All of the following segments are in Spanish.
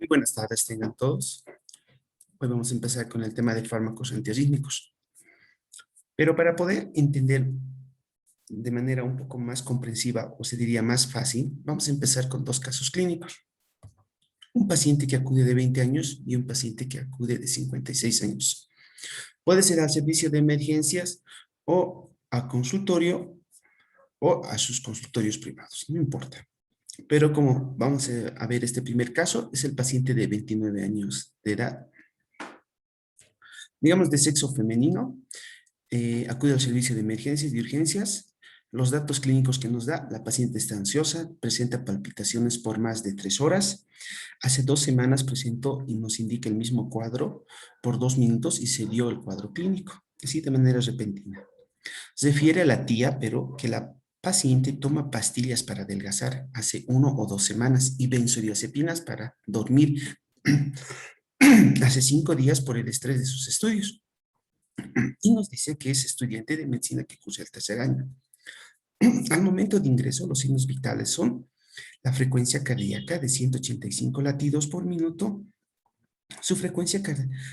Muy buenas tardes tengan todos. Hoy vamos a empezar con el tema de fármacos antiarrítmicos. Pero para poder entender de manera un poco más comprensiva, o se diría más fácil, vamos a empezar con dos casos clínicos. Un paciente que acude de 20 años y un paciente que acude de 56 años. Puede ser al servicio de emergencias o a consultorio o a sus consultorios privados, no importa. Pero como vamos a ver este primer caso, es el paciente de 29 años de edad, digamos de sexo femenino, acude al servicio de emergencias y urgencias. Los datos clínicos que nos da, la paciente está ansiosa, presenta palpitaciones por más de 3 horas. Hace 2 semanas presentó y nos indica el mismo cuadro por 2 minutos y se dio el cuadro clínico, así de manera repentina. Se refiere a la tía, pero que la paciente toma pastillas para adelgazar hace 1 o 2 semanas y benzodiazepinas para dormir hace 5 días por el estrés de sus estudios. Y nos dice que es estudiante de medicina que cursa el tercer año. Al momento de ingreso, los signos vitales son la frecuencia cardíaca de 185 latidos por minuto, su frecuencia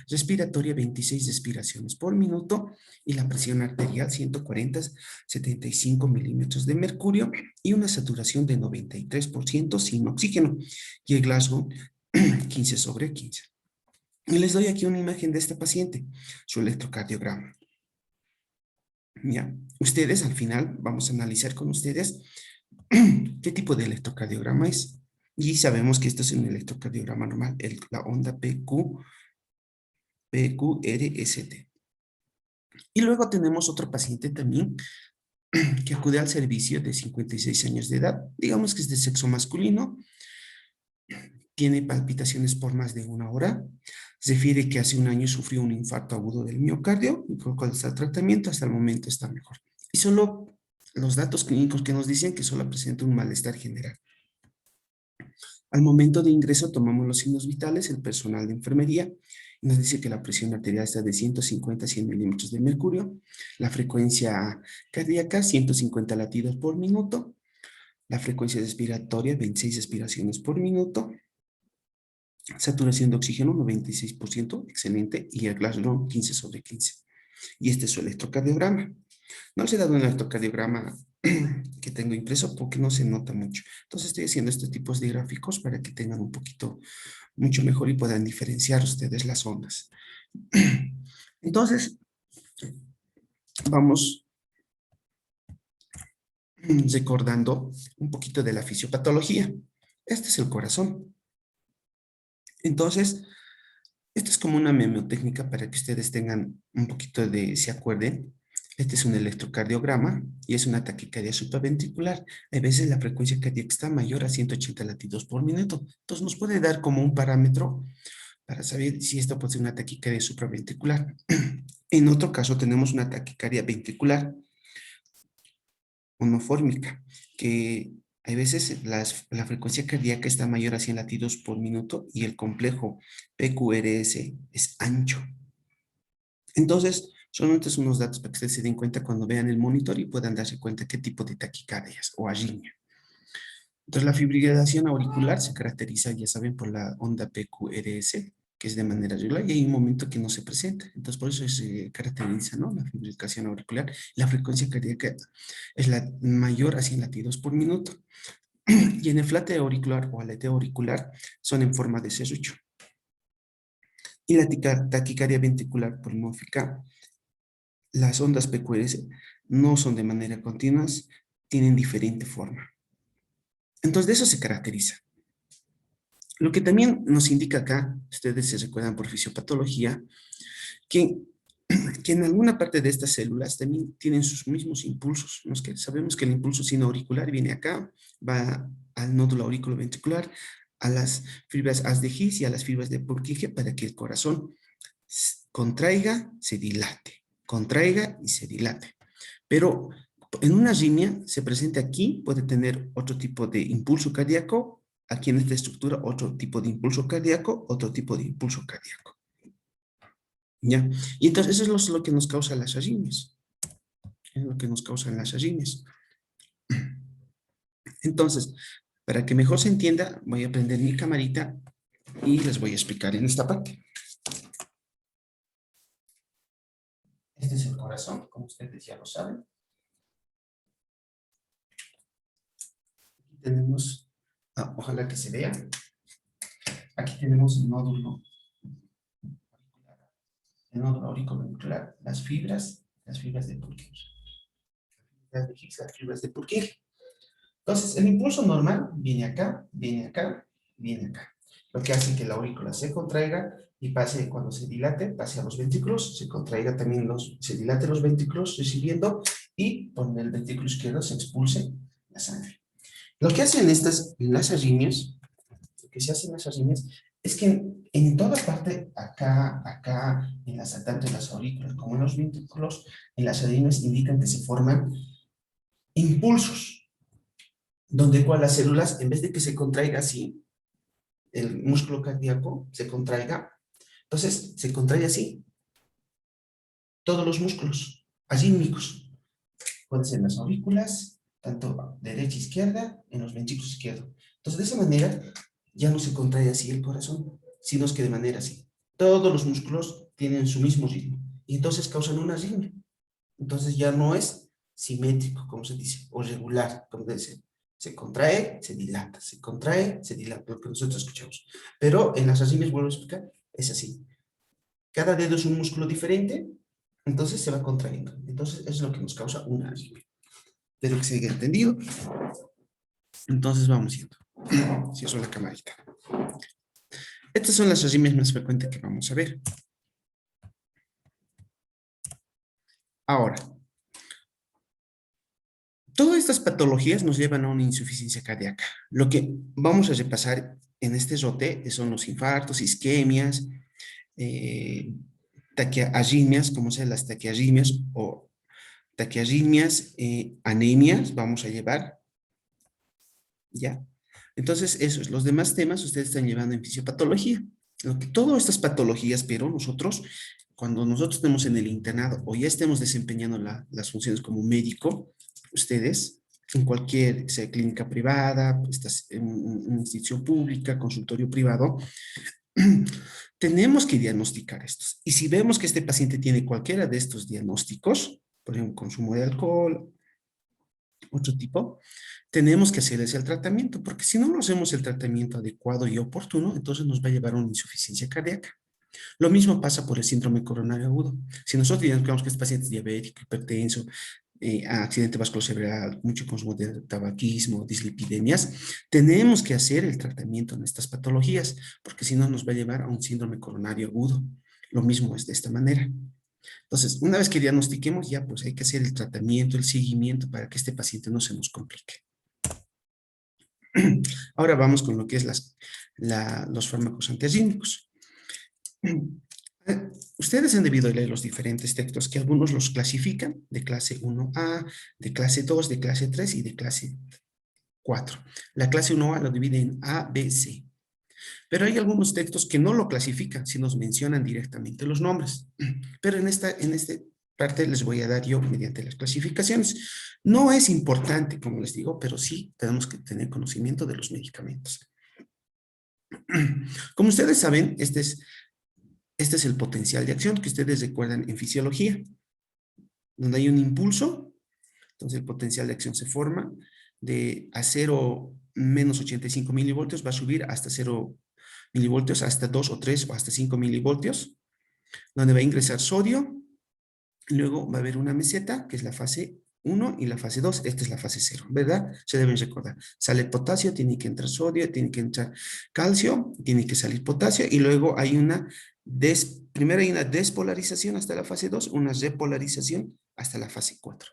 respiratoria 26 respiraciones por minuto y la presión arterial 140-75 milímetros de mercurio y una saturación de 93% sin oxígeno y el Glasgow 15/15. Y les doy aquí una imagen de esta paciente, su electrocardiograma. Ya, ustedes al final vamos a analizar con ustedes qué tipo de electrocardiograma es. Y sabemos que esto es un electrocardiograma normal, la onda PQRST. Y luego tenemos otro paciente también que acude al servicio de 56 años de edad, digamos que es de sexo masculino, tiene palpitaciones por más de 1 hora, se refiere que hace un año sufrió un infarto agudo del miocardio y por cuál está el tratamiento, hasta el momento está mejor. Y solo los datos clínicos que nos dicen que solo presenta un malestar general. Al momento de ingreso tomamos los signos vitales, el personal de enfermería, y nos dice que la presión arterial está de 150 a 100 milímetros de mercurio, la frecuencia cardíaca 150 latidos por minuto, la frecuencia respiratoria 26 respiraciones por minuto, saturación de oxígeno 96%, excelente, y el Glasgow 15/15. Y este es su electrocardiograma. No les he dado un electrocardiograma que tengo impreso porque no se nota mucho. Entonces estoy haciendo estos tipos de gráficos para que tengan un poquito mucho mejor y puedan diferenciar ustedes las ondas. Entonces, vamos recordando un poquito de la fisiopatología. Este es el corazón. Entonces, esto es como una memotécnica para que ustedes tengan un poquito de, se acuerden. Este es un electrocardiograma y es una taquicardia supraventricular. A veces la frecuencia cardíaca está mayor a 180 latidos por minuto. Entonces nos puede dar como un parámetro para saber si esto puede ser una taquicardia supraventricular. En otro caso tenemos una taquicardia ventricular monofórmica, que a veces la frecuencia cardíaca está mayor a 100 latidos por minuto y el complejo PQRS es ancho. Entonces, solamente son unos datos para que ustedes se den cuenta cuando vean el monitor y puedan darse cuenta qué tipo de taquicardias o arritmia. Entonces, la fibrilación auricular se caracteriza, ya saben, por la onda PQRS, que es de manera regular, y hay un momento que no se presenta. Entonces, por eso se caracteriza, ¿no? La fibrilación auricular. La frecuencia cardíaca es la mayor a 100 latidos por minuto. Y en el flateo auricular o aleteo auricular son en forma de serrucho. Y la taquicardia ventricular polimórfica, las ondas PQRS no son de manera continua, tienen diferente forma. Entonces, de eso se caracteriza. Lo que también nos indica acá, ustedes se recuerdan por fisiopatología, que, que en alguna parte de estas células también tienen sus mismos impulsos. Que sabemos que el impulso sinoauricular viene acá, va al nódulo auriculoventricular, a las fibras haz de His y a las fibras de Purkinje para que el corazón contraiga, se dilate, contraiga y se dilate. Pero en una arritmia se presenta aquí, puede tener otro tipo de impulso cardíaco, aquí en esta estructura otro tipo de impulso cardíaco, otro tipo de impulso cardíaco. ¿Ya? Y entonces eso es lo que nos causa las arritmias. Es lo que nos causan las arritmias. Entonces, para que mejor se entienda, voy a prender mi camarita Y les voy a explicar en esta parte. Este es el corazón, como ustedes ya lo saben. Aquí tenemos, ojalá que se vea. Aquí tenemos el nódulo auricular, las fibras de Purkinje. Las de Higgs, las fibras de Purkinje. Entonces, el impulso normal viene acá, viene acá, viene acá. Lo que hace que la aurícula se contraiga y pase, cuando se dilate, pase a los ventrículos, se contraiga también se dilate los ventrículos recibiendo y por el ventrículo izquierdo se expulse la sangre. Lo que hacen las arritmias, lo que se hace en las arritmias es que en toda parte, acá, tanto en las aurículas como en los ventrículos, en las arritmias indican que se forman impulsos, donde cual las células, en vez de que se contraiga así, el músculo cardíaco se contraiga, entonces se contrae así, todos los músculos arrítmicos, pueden ser en las aurículas, tanto derecha e izquierda, en los ventrículos izquierdos. Entonces, de esa manera, ya no se contrae así el corazón, sino es que de manera así. Todos los músculos tienen su mismo ritmo, y entonces causan una arritmia. Entonces ya no es simétrico, como se dice, o regular, como dice. Se contrae, se dilata, se contrae, se dilata, lo que nosotros escuchamos. Pero en las arritmias, vuelvo a explicar, es así. Cada dedo es un músculo diferente, entonces se va contrayendo. Entonces es lo que nos causa una arritmia. Espero que se haya entendido. Entonces vamos yendo. Cierro la camarita. Estas son las arritmias más frecuentes que vamos a ver. Ahora, todas estas patologías nos llevan a una insuficiencia cardíaca. Lo que vamos a repasar en este rote son los infartos, isquemias, eh, arritmias, como sean las taquiarritmias o taquiarritmias, anemias, vamos a llevar, ¿ya? Entonces, eso es. Los demás temas ustedes están llevando en fisiopatología. Todas estas patologías, pero nosotros, cuando nosotros estemos en el internado o ya estemos desempeñando las funciones como médico, ustedes, en cualquier, sea clínica privada, estás en una institución pública, consultorio privado, tenemos que diagnosticar estos. Y si vemos que este paciente tiene cualquiera de estos diagnósticos, por ejemplo, consumo de alcohol, otro tipo, tenemos que hacerles el tratamiento, porque si no no hacemos el tratamiento adecuado y oportuno, entonces nos va a llevar a una insuficiencia cardíaca. Lo mismo pasa por el síndrome coronario agudo. Si nosotros identificamos que este paciente es diabético, hipertenso, accidente vasculocerebral, mucho consumo de tabaquismo, dislipidemias, tenemos que hacer el tratamiento en estas patologías, porque si no nos va a llevar a un síndrome coronario agudo. Lo mismo es de esta manera. Entonces, una vez que diagnostiquemos, ya pues hay que hacer el tratamiento, el seguimiento para que este paciente no se nos complique. Ahora vamos con lo que es los fármacos antiarrítmicos. Ustedes han debido leer los diferentes textos que algunos los clasifican de clase 1A, de clase 2, de clase 3 y de clase 4. La clase 1A lo divide en A, B, C. Pero hay algunos textos que no lo clasifican, si nos mencionan directamente los nombres. Pero en esta parte les voy a dar yo mediante las clasificaciones. No es importante, como les digo, pero sí tenemos que tener conocimiento de los medicamentos. Como ustedes saben, este es el potencial de acción que ustedes recuerdan en fisiología, donde hay un impulso, entonces el potencial de acción se forma a 0 menos 85 milivoltios, va a subir hasta 0 milivoltios, hasta 2 o 3 o hasta 5 milivoltios, donde va a ingresar sodio, luego va a haber una meseta, que es la fase 1 y la fase 2, esta es la fase 0, ¿verdad? Se deben recordar. Sale potasio, tiene que entrar sodio, tiene que entrar calcio, tiene que salir potasio, y luego hay primero hay una despolarización hasta la fase 2, una repolarización hasta la fase 4.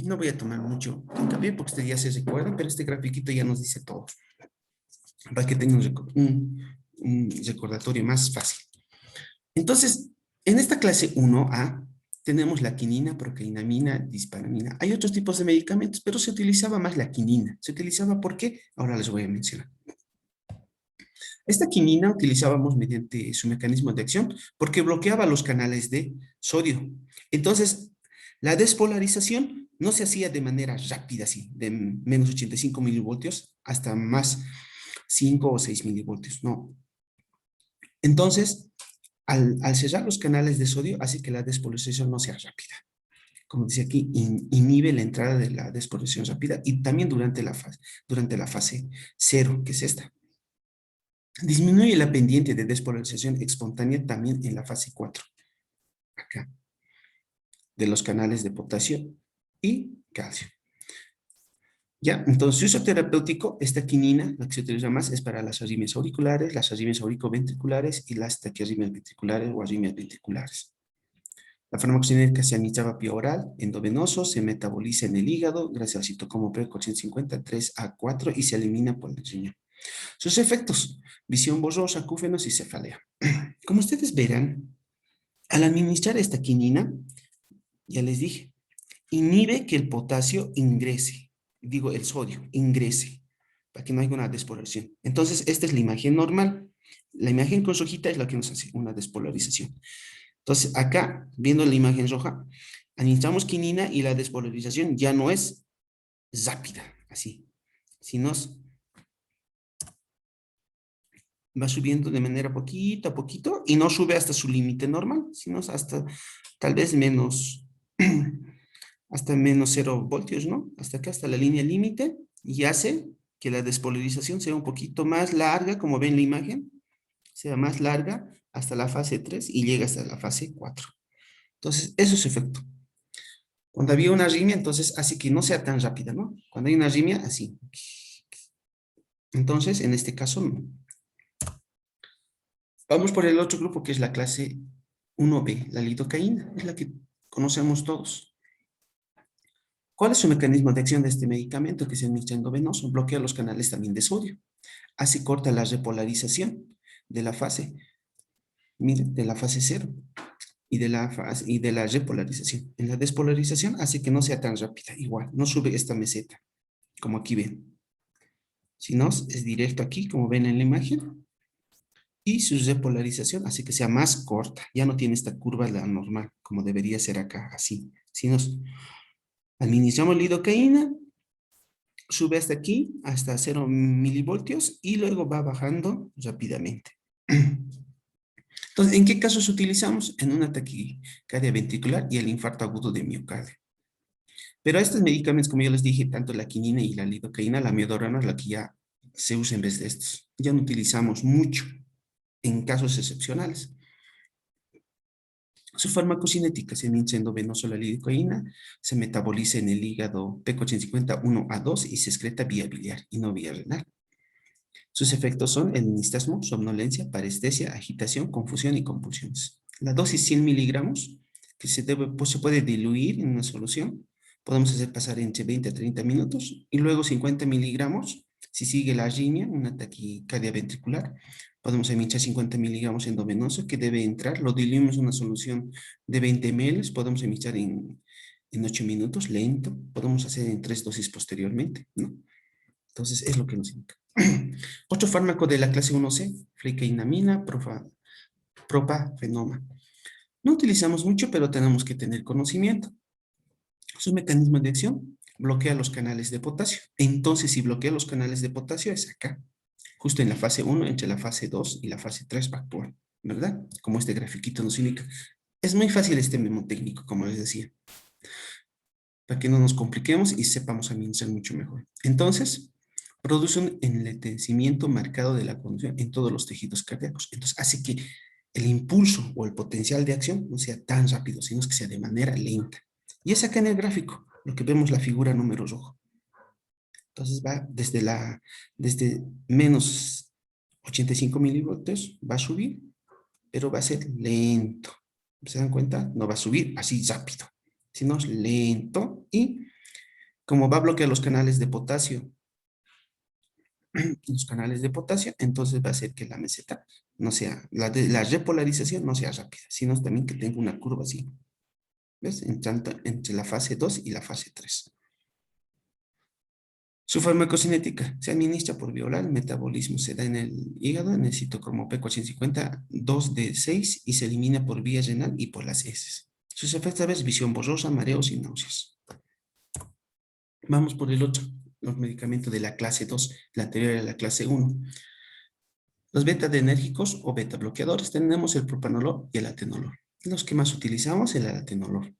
No voy a tomar mucho hincapié porque ustedes ya se recuerdan, pero este grafiquito ya nos dice todo, para que tengan un recordatorio más fácil. Entonces, en esta clase 1A tenemos la quinina, procainamina, disparamina. Hay otros tipos de medicamentos, pero se utilizaba más la quinina. ¿Se utilizaba por qué? Ahora les voy a mencionar. Esta quinina utilizábamos mediante su mecanismo de acción porque bloqueaba los canales de sodio. Entonces, la despolarización no se hacía de manera rápida, así, de menos 85 milivoltios hasta más 5 o 6 milivoltios. No. Entonces, al cerrar los canales de sodio, hace que la despolarización no sea rápida. Como dice aquí, inhibe la entrada de la despolarización rápida y también durante la fase cero, que es esta. Disminuye la pendiente de despolarización espontánea también en la fase 4, acá, de los canales de potasio y calcio. Ya, entonces, uso terapéutico, esta quinina, la que se utiliza más, es para las arritmias auriculares, las arritmias auricoventriculares y las taquiarritmias ventriculares o arritmias ventriculares. La farmacocinética se administra vía oral, endovenoso, se metaboliza en el hígado gracias al citocromo P450, 3A4 y se elimina por el riñón. Sus efectos, visión borrosa, acúfenos y cefalea. Como ustedes verán, al administrar esta quinina, ya les dije, inhibe que el potasio ingrese, digo el sodio, ingrese, para que no haya una despolarización. Entonces, esta es la imagen normal. La imagen con rojita es la que nos hace una despolarización. Entonces, acá, viendo la imagen roja, administramos quinina y la despolarización ya no es rápida, así, sino va subiendo de manera poquito a poquito y no sube hasta su límite normal, sino hasta tal vez menos, hasta menos 0 voltios, ¿no? Hasta acá, hasta la línea límite, y hace que la despolarización sea un poquito más larga, como ven la imagen, sea más larga hasta la fase 3 y llega hasta la fase 4. Entonces, eso es efecto. Cuando había una arritmia, entonces hace que no sea tan rápida, ¿no? Cuando hay una arritmia, así. Entonces, en este caso, no. Vamos por el otro grupo que es la clase 1B, la lidocaína, es la que conocemos todos. ¿Cuál es su mecanismo de acción de este medicamento que se administra endovenoso? Bloquea los canales también de sodio. Así corta la repolarización de la fase, miren, de la fase 0 y de la repolarización. En la despolarización hace que no sea tan rápida, igual, no sube esta meseta, como aquí ven. Si no, es directo aquí, como ven en la imagen. Y su repolarización hace que sea más corta. Ya no tiene esta curva la normal, como debería ser acá, así. Si nos administramos lidocaína, sube hasta aquí, hasta 0 milivoltios, y luego va bajando rápidamente. Entonces, ¿en qué casos utilizamos? En una taquicardia ventricular y el infarto agudo de miocardio. Pero estos medicamentos, como ya les dije, tanto la quinina y la lidocaína, la miodorona es la que ya se usa en vez de estos. Ya no utilizamos mucho en casos excepcionales. Su farmacocinética se administra endovenoso la lidocaína, se metaboliza en el hígado P450 1A2 y se excreta vía biliar y no vía renal. Sus efectos son el nistagmo, somnolencia, parestesia, agitación, confusión y convulsiones. La dosis 100 miligramos, que pues se puede diluir en una solución, podemos hacer pasar entre 20 a 30 minutos, y luego 50 miligramos, si sigue la arritmia, una taquicardia ventricular, podemos emitir 50 miligramos endovenoso, que debe entrar, lo diluimos en una solución de 20 ml, podemos emitir en 8 minutos, lento, podemos hacer en 3 dosis posteriormente, ¿no? Entonces, es lo que nos indica. Otro fármaco de la clase 1C, flecainamina, propafenoma. No utilizamos mucho, pero tenemos que tener conocimiento. Su mecanismo de acción bloquea los canales de potasio. Entonces, si bloquea los canales de potasio, es acá, justo en la fase 1, entre la fase 2 y la fase 3 va a actuar, ¿verdad? Como este grafiquito nos indica. Es muy fácil este mnemotécnico, como les decía, para que no nos compliquemos y sepamos administrar mucho mejor. Entonces, produce un enlentecimiento marcado de la conducción en todos los tejidos cardíacos. Entonces, hace que el impulso o el potencial de acción no sea tan rápido, sino que sea de manera lenta. Y es acá en el gráfico, lo que vemos la figura número rojo. Entonces va desde menos 85 milivoltios, va a subir, pero va a ser lento. ¿Se dan cuenta? No va a subir así rápido, sino lento. Y como va a bloquear los canales de potasio, entonces va a hacer que la meseta no sea, la repolarización no sea rápida, sino también que tenga una curva así. ¿Ves? Entre la fase 2 y la fase 3. Su farmacocinética se administra por vía oral, el metabolismo se da en el hígado, en el citocromo P450, 2D6 y se elimina por vía renal y por las heces. Sus efectos son visión borrosa, mareos y náuseas. Vamos por el otro, los medicamentos de la clase 2, la anterior era la clase 1. Los beta-adrenérgicos o beta-bloqueadores tenemos el propanolol y el atenolol. Los que más utilizamos el atenolol.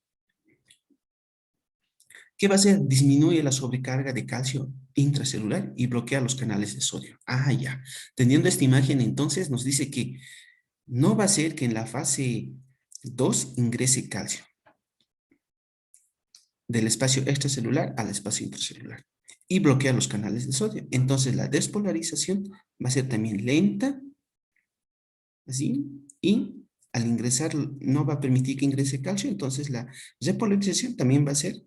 ¿Qué va a hacer? Disminuye la sobrecarga de calcio intracelular y bloquea los canales de sodio. Ah, ya. Teniendo esta imagen, entonces nos dice que no va a ser que en la fase 2 ingrese calcio del espacio extracelular al espacio intracelular y bloquea los canales de sodio. Entonces la despolarización va a ser también lenta, así, y al ingresar no va a permitir que ingrese calcio, entonces la repolarización también va a ser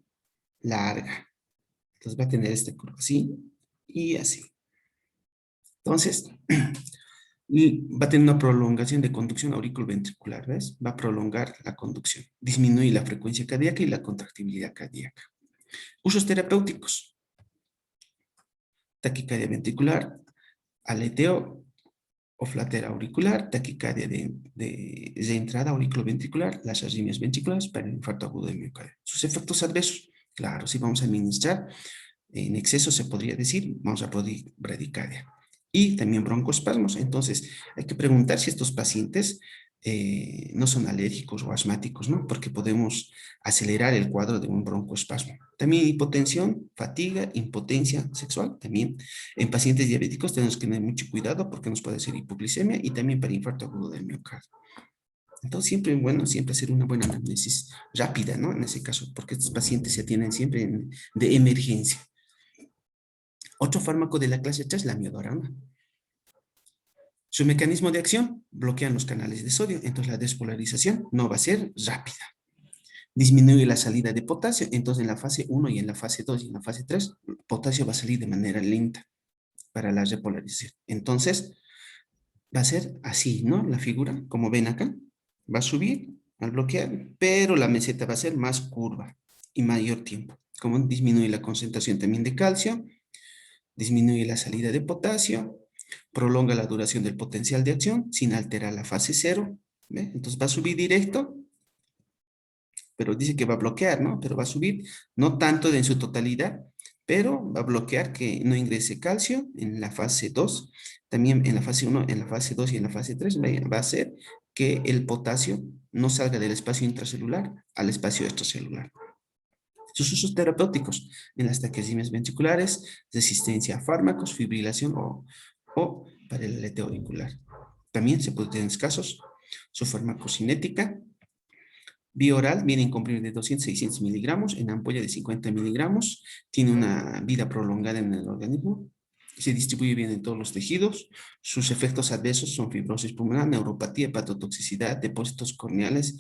larga. Entonces va a tener este curvo así y así. Entonces, y va a tener una prolongación de conducción auriculoventricular, ¿ves? Va a prolongar la conducción. Disminuye la frecuencia cardíaca y la contractibilidad cardíaca. Usos terapéuticos. Taquicardia ventricular, aleteo o flatera auricular, taquicardia de entrada auriculoventricular, las arritmias ventriculares para el infarto agudo de miocardio. Sus efectos adversos. Claro, si vamos a administrar en exceso, se podría decir, vamos a producir bradicardia. Y también broncoespasmos. Entonces, hay que preguntar si estos pacientes no son alérgicos o asmáticos, ¿no? Porque podemos acelerar el cuadro de un broncoespasmo. También hipotensión, fatiga, impotencia sexual. También en pacientes diabéticos tenemos que tener mucho cuidado porque nos puede hacer hipoglicemia y también para infarto agudo del miocardio. Entonces, siempre, bueno, siempre hacer una buena anamnesis rápida, ¿no? En ese caso, porque estos pacientes se atienden siempre de emergencia. Otro fármaco de la clase 3, la miodorama. Su mecanismo de acción, bloquean los canales de sodio, entonces la despolarización no va a ser rápida. Disminuye la salida de potasio, entonces en la fase 1 y en la fase 2 y en la fase 3, potasio va a salir de manera lenta para la repolarización. Entonces, va a ser así, ¿no? La figura, como ven acá, va a subir al bloquear, pero la meseta va a ser más curva y mayor tiempo. Como disminuye la concentración también de calcio, disminuye la salida de potasio, prolonga la duración del potencial de acción sin alterar la fase cero. ¿Ve? Entonces va a subir directo, pero dice que va a bloquear, ¿no? Pero va a subir, no tanto en su totalidad, pero va a bloquear que no ingrese calcio en la fase 2, también en la fase 1, en la fase 2 y en la fase 3 va a hacer que el potasio no salga del espacio intracelular al espacio extracelular. Sus usos terapéuticos en las taquidemias ventriculares, resistencia a fármacos, fibrilación o para el aleteo auricular. También se puede tener casos su farmacocinética. Vía oral viene en comprimido de 200 a 600 miligramos, en ampolla de 50 miligramos, tiene una vida prolongada en el organismo, se distribuye bien en todos los tejidos, sus efectos adversos son fibrosis pulmonar, neuropatía, hepatotoxicidad, depósitos corneales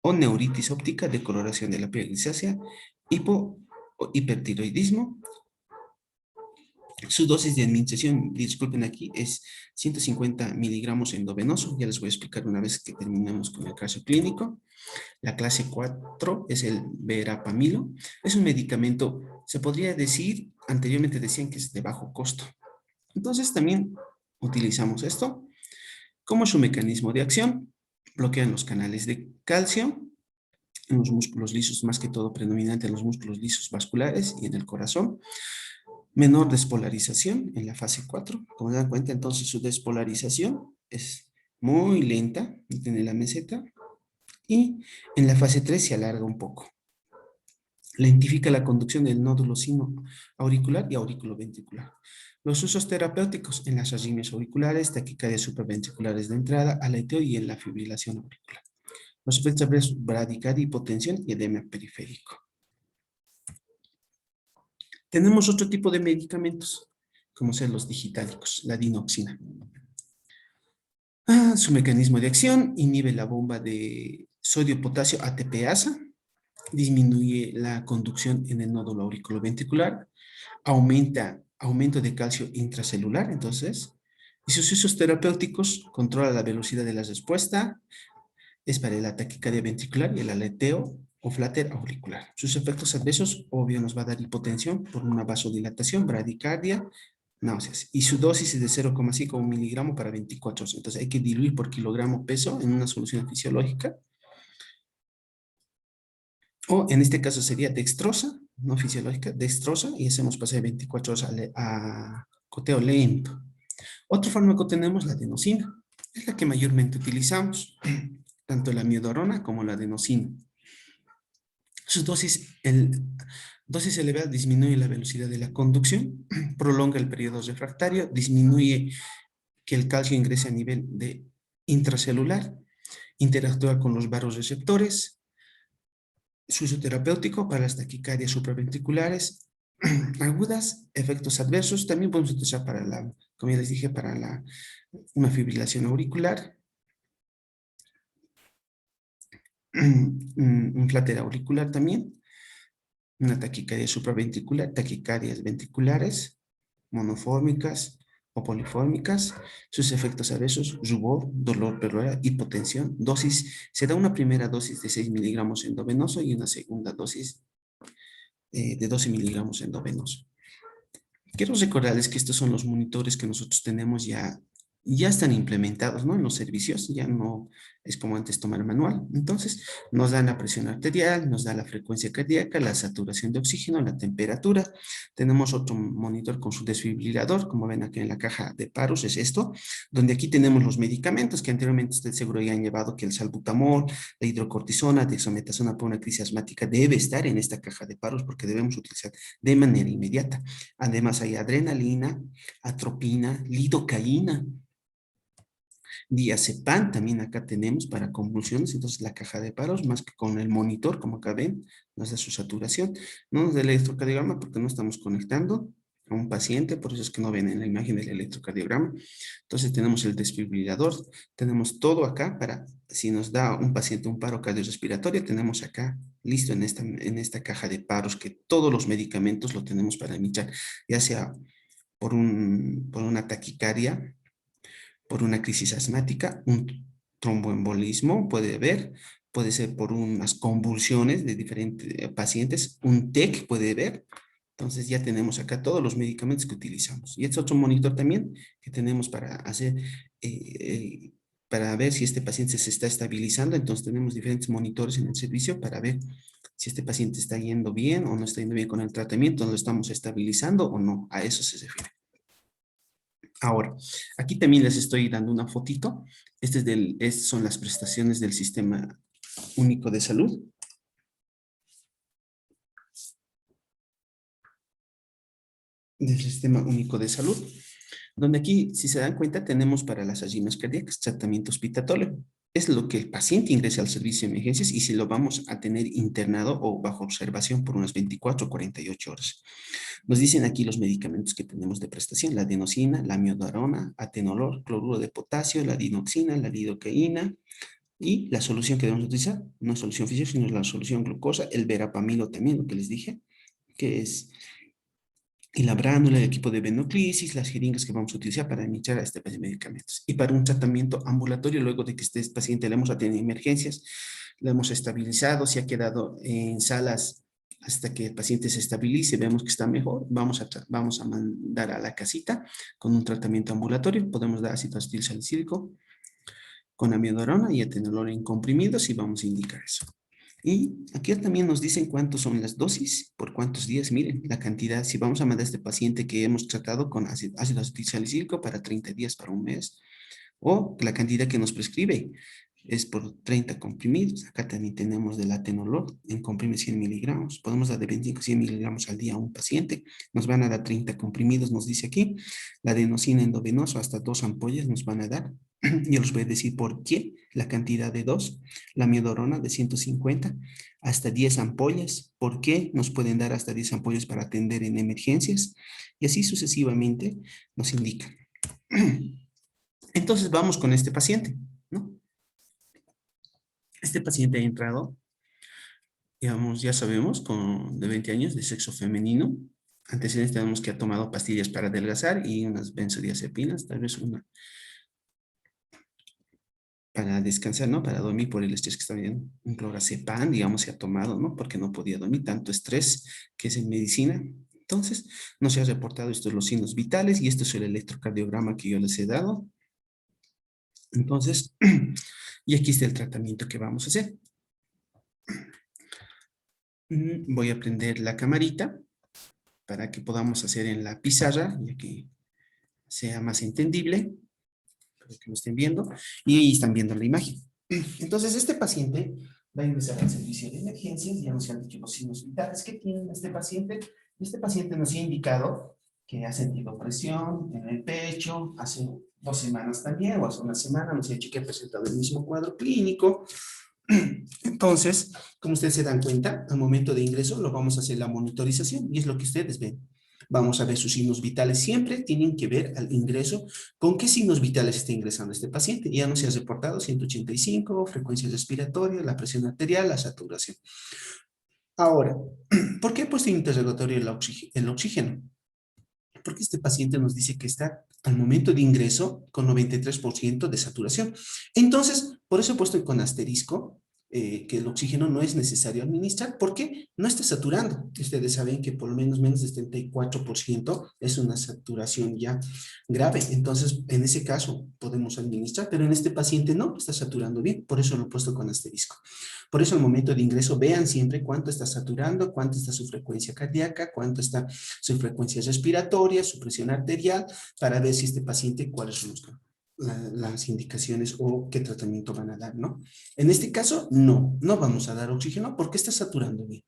o neuritis óptica, decoloración de la piel grisácea, hipertiroidismo. Su dosis de administración, disculpen aquí, es 150 miligramos endovenoso. Ya les voy a explicar una vez que terminemos con el caso clínico. La clase 4 es el verapamilo. Es un medicamento, se podría decir, anteriormente decían que es de bajo costo. Entonces también utilizamos esto. ¿Cómo es su mecanismo de acción? Bloquean los canales de calcio en los músculos lisos, más que todo predominante en los músculos lisos vasculares y en el corazón. Menor despolarización en la fase 4. Como se dan cuenta, entonces su despolarización es muy lenta, tiene la meseta, y en la fase 3 se alarga un poco. Lentifica la conducción del nódulo sino auricular y auriculoventricular. Los usos terapéuticos en las arritmias auriculares, taquicardias supraventriculares de entrada, aleteo y en la fibrilación auricular. Los efectos adversos, bradicardia, hipotensión y edema periférico. Tenemos otro tipo de medicamentos, como ser los digitálicos, la dinoxina. Su mecanismo de acción inhibe la bomba de sodio-potasio ATPasa, disminuye la conducción en el nódulo auriculoventricular, aumento de calcio intracelular, entonces, y sus usos terapéuticos, controla la velocidad de la respuesta, es para la taquicardia ventricular y el aleteo o flater auricular. Sus efectos adversos, obvio, nos va a dar hipotensión por una vasodilatación, bradicardia, náuseas. Y su dosis es de 0,5 miligramo para 24 horas. Entonces hay que diluir por kilogramo peso en una solución fisiológica. O en este caso sería dextrosa, no fisiológica, dextrosa, y hacemos pasar 24 horas a goteo lento. Otro fármaco tenemos la adenosina. Es la que mayormente utilizamos, tanto la amiodarona como la adenosina. Sus dosis elevadas disminuye la velocidad de la conducción, prolonga el periodo refractario, disminuye que el calcio ingrese a nivel de intracelular, interactúa con los vasoreceptores, su uso terapéutico para las taquicardias supraventriculares agudas, efectos adversos, también podemos utilizar para la, como ya les dije, para una fibrilación auricular, un flater auricular también, una taquicardia supraventricular, taquicardias ventriculares, monofórmicas o polifórmicas, sus efectos adversos, rubor, dolor pleural, hipotensión, dosis, se da una primera dosis de 6 miligramos endovenoso y una segunda dosis de 12 miligramos endovenoso. Quiero recordarles que estos son los monitores que nosotros tenemos ya están implementados, ¿no? En los servicios, ya no es como antes tomar manual. Entonces, nos dan la presión arterial, nos da la frecuencia cardíaca, la saturación de oxígeno, la temperatura. Tenemos otro monitor con su desfibrilador, como ven aquí en la caja de paros, es esto, donde aquí tenemos los medicamentos que anteriormente ustedes seguro ya han llevado, que el salbutamol, la hidrocortisona, dexametasona para una crisis asmática debe estar en esta caja de paros porque debemos utilizar de manera inmediata. Además, hay adrenalina, atropina, lidocaína, diazepam también acá tenemos para convulsiones. Entonces, la caja de paros, más que con el monitor, como acá ven, nos da su saturación. No nos da el electrocardiograma porque no estamos conectando a un paciente, por eso es que no ven en la imagen el electrocardiograma. Entonces, tenemos el desfibrilador, tenemos todo acá para, si nos da un paciente un paro cardiorrespiratorio, tenemos acá listo en esta caja de paros que todos los medicamentos lo tenemos para iniciar, ya sea por una taquicardia, por una crisis asmática, un tromboembolismo puede haber, puede ser por unas convulsiones de diferentes pacientes, un TEC puede haber. Entonces ya tenemos acá todos los medicamentos que utilizamos. Y este es otro monitor también que tenemos para hacer, para ver si este paciente se está estabilizando. Entonces tenemos diferentes monitores en el servicio para ver si este paciente está yendo bien o no está yendo bien con el tratamiento, lo estamos estabilizando o no. A eso se refiere. Ahora, aquí también les estoy dando una fotito. Estas son las prestaciones del Sistema Único de Salud. Del Sistema Único de Salud, donde aquí, si se dan cuenta, tenemos para las arritmias cardíacas tratamiento hospitalario. Es lo que el paciente ingresa al servicio de emergencias y si lo vamos a tener internado o bajo observación por unas 24 o 48 horas. Nos dicen aquí los medicamentos que tenemos de prestación: la adenosina, la amiodarona, atenolol, cloruro de potasio, la dinoxina, la lidocaína y la solución que debemos utilizar, no es solución física, sino la solución glucosa, el verapamilo también, lo que les dije, que es y la bránula, el equipo de venoclisis, las jeringas que vamos a utilizar para administrar a este paciente medicamentos. Y para un tratamiento ambulatorio, luego de que este paciente le hemos atendido emergencias, lo hemos estabilizado, se ha quedado en salas hasta que el paciente se estabilice, vemos que está mejor, vamos a mandar a la casita con un tratamiento ambulatorio, podemos dar ácido acetil salicílico con amiodarona y atenolol en comprimidos y vamos a indicar eso. Y aquí también nos dicen cuántos son las dosis, por cuántos días. Miren, la cantidad, si vamos a mandar a este paciente que hemos tratado con ácido acetil salicílico para 30 días, para un mes, o la cantidad que nos prescribe es por 30 comprimidos. Acá también tenemos del atenolol en comprimidos 100 miligramos. Podemos dar de 25 a 100 miligramos al día a un paciente. Nos van a dar 30 comprimidos, nos dice aquí. La adenosina endovenoso, hasta 2 ampollas nos van a dar. Yo les voy a decir por qué, la cantidad de 2. La amiodarona de 150 hasta 10 ampollas. ¿Por qué nos pueden dar hasta 10 ampollas para atender en emergencias? Y así sucesivamente nos indican. Entonces vamos con este paciente, ¿no? Este paciente ha entrado, digamos, ya sabemos, de 20 años, de sexo femenino. Antecedentes tenemos que ha tomado pastillas para adelgazar y unas benzodiazepinas, tal vez una para descansar, ¿no? Para dormir por el estrés que está viviendo. Un clorazepam, digamos, se ha tomado, ¿no? Porque no podía dormir, tanto estrés que es en medicina. Entonces, no se ha reportado estos los signos vitales y este es el electrocardiograma que yo les he dado. Entonces, y aquí está el tratamiento que vamos a hacer. Voy a prender la camarita para que podamos hacer en la pizarra, y aquí sea más entendible, para que lo estén viendo, y ahí están viendo la imagen. Entonces, este paciente va a ingresar al servicio de emergencias, ya nos han dicho los signos vitales que tiene este paciente. Este paciente nos ha indicado que ha sentido presión en el pecho, hace 2 semanas también, o hace una semana, nos ha dicho que ha presentado el mismo cuadro clínico. Entonces, como ustedes se dan cuenta, al momento de ingreso lo vamos a hacer la monitorización y es lo que ustedes ven. Vamos a ver sus signos vitales. Siempre tienen que ver al ingreso con qué signos vitales está ingresando este paciente. Ya nos ha reportado 185, frecuencia respiratoria, la presión arterial, la saturación. Ahora, ¿por qué he puesto en interrogatorio el oxígeno? Porque este paciente nos dice que está al momento de ingreso con 93% de saturación. Entonces, por eso he puesto con asterisco que el oxígeno no es necesario administrar porque no está saturando. Ustedes saben que por lo menos de 74% es una saturación ya grave. Entonces, en ese caso podemos administrar, pero en este paciente no, está saturando bien. Por eso lo he puesto con asterisco. Por eso al momento de ingreso vean siempre cuánto está saturando, cuánto está su frecuencia cardíaca, cuánto está su frecuencia respiratoria, su presión arterial, para ver si este paciente, cuáles son las indicaciones o qué tratamiento van a dar, ¿no? En este caso, no vamos a dar oxígeno porque está saturando bien.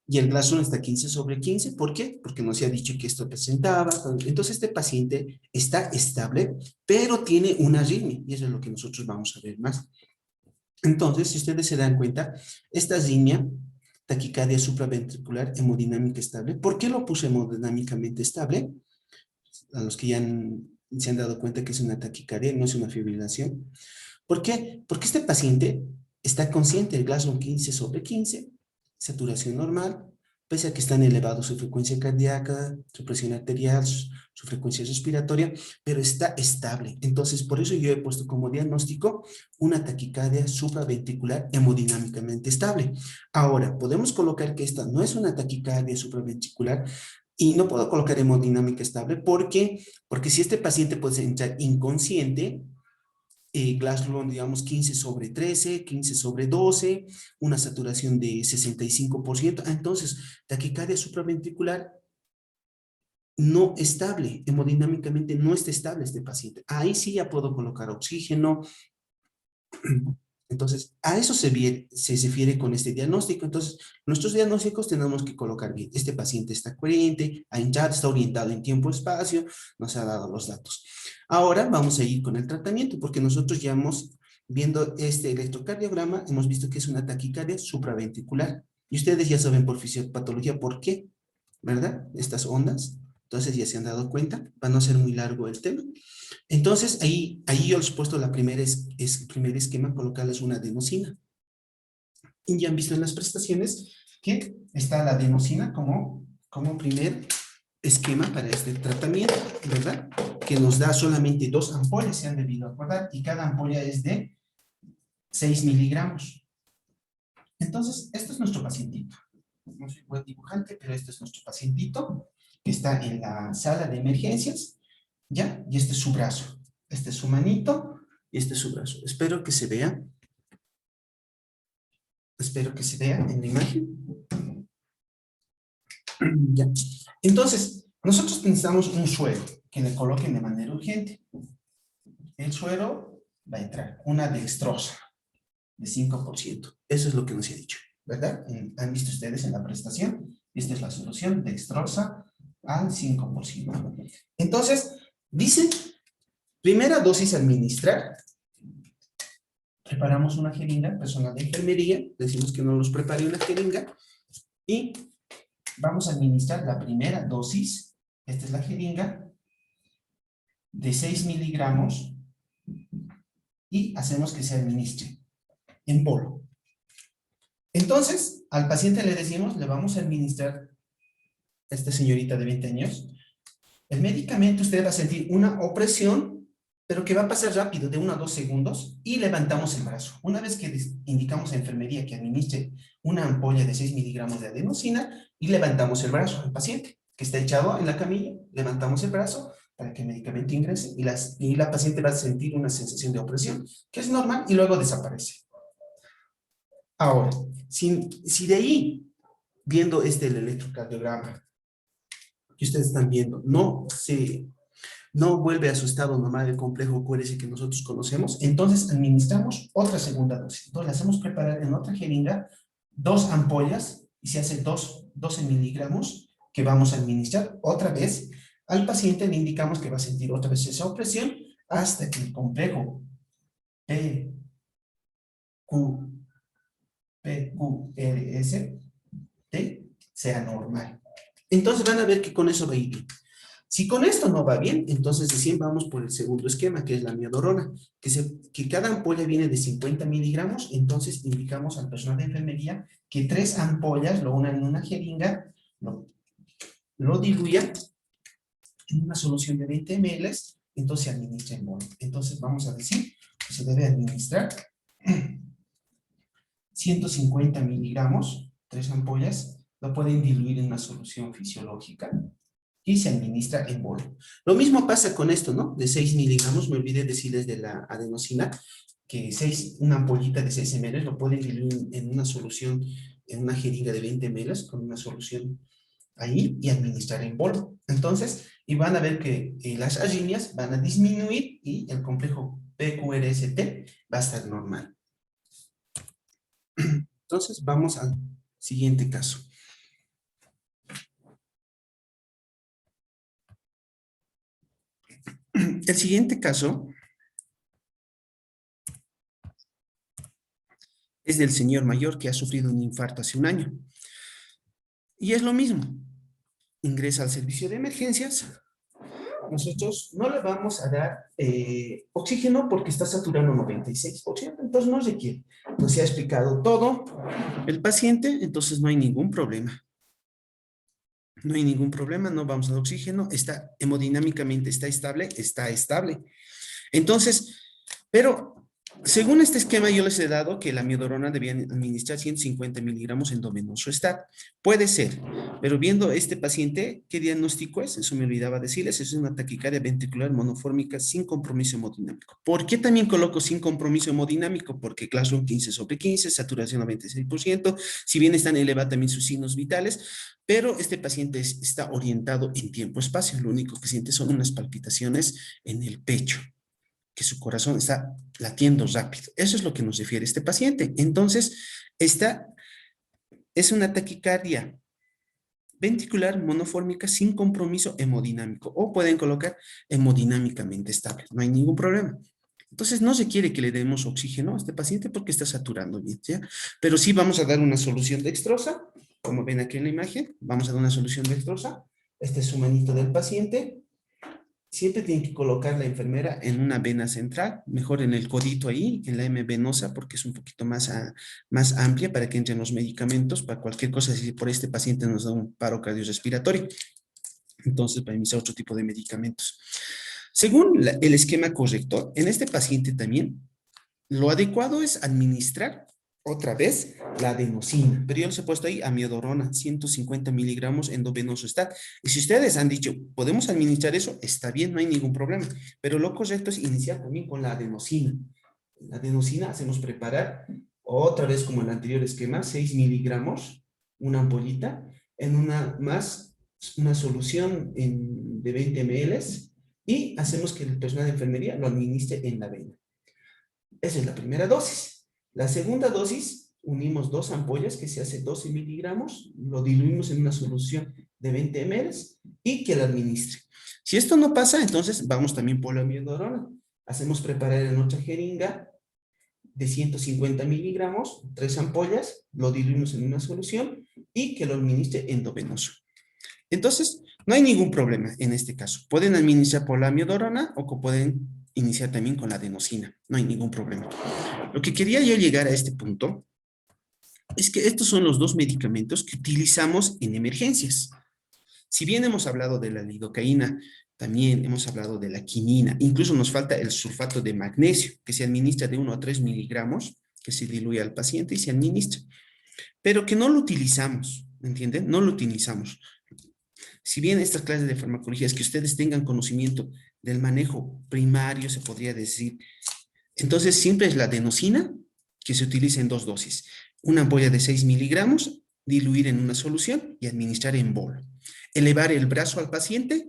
Y el Glasson está 15/15, ¿por qué? Porque no se ha dicho que esto presentaba. Entonces, este paciente está estable, pero tiene una arritmia, y eso es lo que nosotros vamos a ver más. Entonces, si ustedes se dan cuenta, esta arritmia, taquicardia supraventricular hemodinámica estable. ¿Por qué lo puse hemodinámicamente estable? A los que ya se han dado cuenta que es una taquicardia, no es una fibrilación. ¿Por qué? Porque este paciente está consciente del Glasgow 15/15, saturación normal, pese a que están elevados su frecuencia cardíaca, su presión arterial, su frecuencia respiratoria, pero está estable. Entonces, por eso yo he puesto como diagnóstico una taquicardia supraventricular hemodinámicamente estable. Ahora, podemos colocar que esta no es una taquicardia supraventricular, y no puedo colocar hemodinámica estable porque si este paciente puede entrar inconsciente, Glasgow, digamos, 15/13, 15/12, una saturación de 65%. Entonces, taquicardia supraventricular no estable, hemodinámicamente no está estable este paciente. Ahí sí ya puedo colocar oxígeno. Entonces, a eso se refiere con este diagnóstico. Entonces, nuestros diagnósticos tenemos que colocar bien. Este paciente está coherente, está orientado en tiempo-espacio, nos ha dado los datos. Ahora vamos a ir con el tratamiento, porque nosotros ya viendo este electrocardiograma, hemos visto que es una taquicardia supraventricular. Y ustedes ya saben por fisiopatología por qué, ¿verdad? Estas ondas. Entonces, ya se han dado cuenta, para no ser muy largo el tema. Entonces, ahí yo les he puesto el primer esquema, colocarles una adenosina. Y ya han visto en las prestaciones que está la adenosina como primer esquema para este tratamiento, ¿verdad? Que nos da solamente 2 ampollas, se han debido acordar, y cada ampolla es de 6 miligramos. Entonces, esto es nuestro pacientito. No soy buen dibujante, pero este es nuestro pacientito que está en la sala de emergencias, ¿ya? Y este es su brazo. Este es su manito y este es su brazo. Espero que se vea. Espero que se vea en la imagen. Ya. Entonces, nosotros necesitamos un suero que le coloquen de manera urgente. El suero va a entrar una dextrosa de 5%. Eso es lo que nos he dicho, ¿verdad? ¿Han visto ustedes en la prestación? Esta es la solución, dextrosa al 5%. Entonces, dice, primera dosis administrar. Preparamos una jeringa, personal de enfermería, decimos que no los prepare una jeringa, y vamos a administrar la primera dosis. Esta es la jeringa, de 6 miligramos, y hacemos que se administre en polvo. Entonces, al paciente le decimos, le vamos a administrar a esta señorita de 20 años, el medicamento. Usted va a sentir una opresión, pero que va a pasar rápido, de 1 a 2 segundos, y levantamos el brazo. Una vez que indicamos a enfermería que administre una ampolla de 6 miligramos de adenosina, y levantamos el brazo al paciente, que está echado en la camilla, levantamos el brazo para que el medicamento ingrese, y la paciente va a sentir una sensación de opresión, que es normal, y luego desaparece. Ahora, si de ahí, viendo el electrocardiograma que ustedes están viendo, no vuelve a su estado normal el complejo QRS que nosotros conocemos, entonces administramos otra segunda dosis. Entonces, le hacemos preparar en otra jeringa 2 ampollas y se hace 12 miligramos que vamos a administrar otra vez. Al paciente le indicamos que va a sentir otra vez esa opresión hasta que el complejo PQRS sea normal. Entonces van a ver que con eso va a ir bien. Si con esto no va bien, entonces recién vamos por el segundo esquema, que es la miodorona, que cada ampolla viene de 50 miligramos, entonces indicamos al personal de enfermería que 3 ampollas lo unan en una jeringa, lo diluyan en una solución de 20 ml, entonces se administra en bol. Entonces vamos a decir que se debe administrar 150 miligramos, 3 ampollas, lo pueden diluir en una solución fisiológica y se administra en bolo. Lo mismo pasa con esto, ¿no? De 6 miligramos, me olvidé decirles de la adenosina, que una ampollita de 6 ml lo pueden diluir en una solución, en una jeringa de 20 ml con una solución ahí y administrar en bolo. Entonces, y van a ver que las arritmias van a disminuir y el complejo PQRST va a estar normal. Entonces, vamos al siguiente caso. El siguiente caso es del señor mayor que ha sufrido un infarto hace un año. Y es lo mismo. Ingresa al servicio de emergencias. Nosotros no le vamos a dar oxígeno porque está saturando 96%, entonces no requiere. Nos se ha explicado todo el paciente, entonces no hay ningún problema. No hay ningún problema, no vamos a dar oxígeno, está hemodinámicamente, está estable. Entonces, pero según este esquema yo les he dado que la miodorona debía administrar 150 miligramos endovenoso stat. Puede ser, pero viendo este paciente, ¿qué diagnóstico es? Eso me olvidaba decirles, es una taquicardia ventricular monofórmica sin compromiso hemodinámico. ¿Por qué también coloco sin compromiso hemodinámico? Porque Classroom 15/15, saturación 96%, si bien están elevados también sus signos vitales, pero este paciente está orientado en tiempo-espacio, lo único que siente son unas palpitaciones en el pecho, que su corazón está latiendo rápido. Eso es lo que nos refiere este paciente. Entonces, esta es una taquicardia ventricular monofórmica sin compromiso hemodinámico, o pueden colocar hemodinámicamente estable, no hay ningún problema. Entonces, no se quiere que le demos oxígeno a este paciente porque está saturando bien, ¿ya? Pero sí vamos a dar una solución dextrosa, como ven aquí en la imagen, vamos a dar una solución dextrosa. Este es su manito del paciente. Siempre tienen que colocar la enfermera en una vena central, mejor en el codito ahí, en la M venosa, porque es un poquito más amplia para que entren los medicamentos, para cualquier cosa, si por este paciente nos da un paro cardiorrespiratorio. Entonces, para iniciar otro tipo de medicamentos. Según el esquema corrector, en este paciente también, lo adecuado es administrar otra vez la adenosina, pero yo les he puesto ahí amiodorona, 150 miligramos endovenoso stat. Y si ustedes han dicho, podemos administrar eso, está bien, no hay ningún problema. Pero lo correcto es iniciar también con la adenosina. La adenosina hacemos preparar otra vez como en el anterior esquema, 6 miligramos, una ampollita, en una solución de 20 ml y hacemos que el personal de enfermería lo administre en la vena. Esa es la primera dosis. La segunda dosis, unimos 2 ampollas que se hace 12 miligramos, lo diluimos en una solución de 20 ml y que la administre. Si esto no pasa, entonces vamos también por la miodorona. Hacemos preparar en otra jeringa de 150 miligramos, 3 ampollas, lo diluimos en una solución y que lo administre endovenoso. Entonces, no hay ningún problema en este caso. Pueden administrar por la miodorona o pueden iniciar también con la adenosina. No hay ningún problema. Lo que quería yo llegar a este punto es que estos son los dos medicamentos que utilizamos en emergencias. Si bien hemos hablado de la lidocaína, también hemos hablado de la quinina, incluso nos falta el sulfato de magnesio, que se administra de 1 a 3 miligramos, que se diluye al paciente y se administra, pero que no lo utilizamos, ¿me entienden? No lo utilizamos. Si bien estas clases de farmacología es que ustedes tengan conocimiento del manejo primario, se podría decir, entonces siempre es la adenosina que se utiliza en 2 dosis. Una ampolla de 6 miligramos, diluir en una solución y administrar en bolo. Elevar el brazo al paciente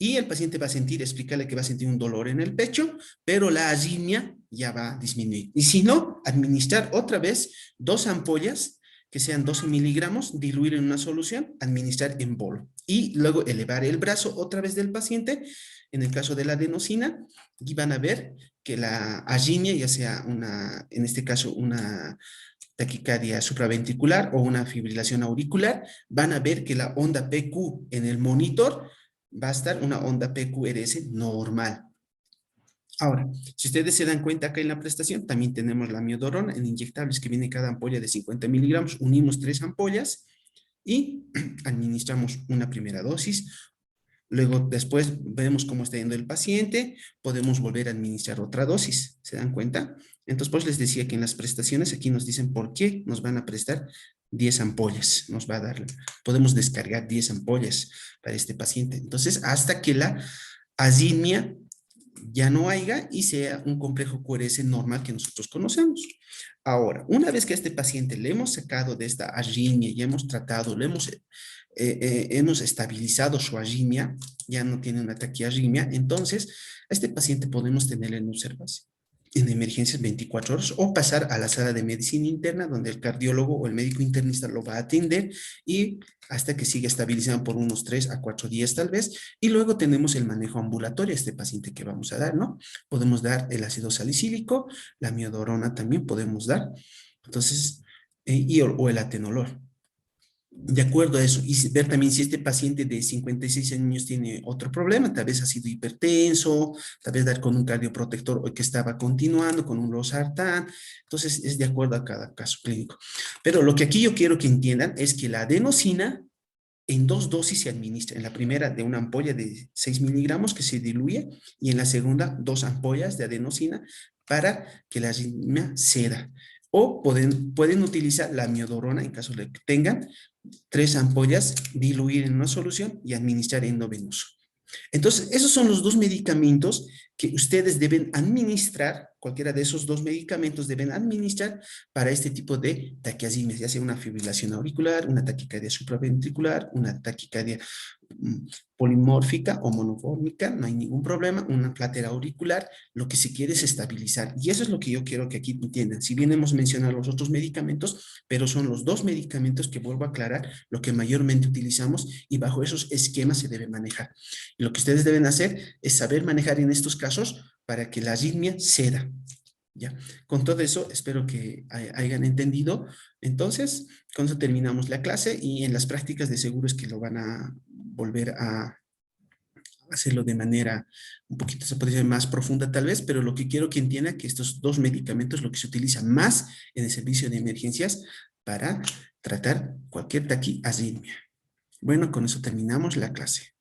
y el paciente va a sentir, explicarle que va a sentir un dolor en el pecho, pero la arritmia ya va a disminuir. Y si no, administrar otra vez 2 ampollas que sean 12 miligramos, diluir en una solución, administrar en bolo. Y luego elevar el brazo otra vez del paciente, en el caso de la adenosina, y van a ver que la arritmia, ya sea una, en este caso, una taquicardia supraventricular o una fibrilación auricular, van a ver que la onda PQ en el monitor va a estar una onda PQRS normal. Ahora, si ustedes se dan cuenta acá en la prestación, también tenemos la miodorona en inyectables que viene cada ampolla de 50 miligramos. Unimos 3 ampollas y administramos una primera dosis. Luego, después vemos cómo está yendo el paciente, podemos volver a administrar otra dosis, ¿se dan cuenta? Entonces, pues les decía que en las prestaciones aquí nos dicen por qué nos van a prestar 10 ampollas, nos va a dar, podemos descargar 10 ampollas para este paciente. Entonces, hasta que la arritmia ya no haya y sea un complejo QRS normal que nosotros conocemos. Ahora, una vez que a este paciente le hemos sacado de esta arritmia y hemos tratado, hemos estabilizado su arritmia, ya no tiene una taquiarritmia, entonces a este paciente podemos tenerle en observación en emergencias 24 horas o pasar a la sala de medicina interna donde el cardiólogo o el médico internista lo va a atender y hasta que siga estabilizado por unos 3 a 4 días tal vez. Y luego tenemos el manejo ambulatorio a este paciente que vamos a dar, ¿no? Podemos dar el ácido salicílico, la miodorona también podemos dar. Entonces, o el atenolol. De acuerdo a eso, y ver también si este paciente de 56 años tiene otro problema, tal vez ha sido hipertenso, tal vez dar con un cardioprotector o que estaba continuando con un losartán, entonces es de acuerdo a cada caso clínico. Pero lo que aquí yo quiero que entiendan es que la adenosina en 2 dosis se administra, en la primera de una ampolla de 6 miligramos que se diluye y en la segunda 2 ampollas de adenosina para que la arritmia ceda. O pueden utilizar la miodorona en caso de que tengan 3 ampollas, diluir en una solución y administrar endovenoso. Entonces, esos son los 2 medicamentos que ustedes deben administrar, cualquiera de esos 2 medicamentos deben administrar para este tipo de taquiarritmias, ya sea una fibrilación auricular, una taquicardia supraventricular, una taquicardia polimórfica o monofórmica, no hay ningún problema, una platera auricular, lo que se quiere es estabilizar. Y eso es lo que yo quiero que aquí entiendan. Si bien hemos mencionado los otros medicamentos, pero son los 2 medicamentos que vuelvo a aclarar, lo que mayormente utilizamos y bajo esos esquemas se debe manejar. Y lo que ustedes deben hacer es saber manejar en estos casos para que la arritmia ceda. ¿Ya? Con todo eso, espero que hayan entendido. Entonces, con eso terminamos la clase y en las prácticas de seguro es que lo van a volver a hacerlo de manera un poquito, se puede decir, más profunda tal vez, pero lo que quiero que entienda que estos 2 medicamentos lo que se utiliza más en el servicio de emergencias para tratar cualquier taquiarritmia. Bueno, con eso terminamos la clase.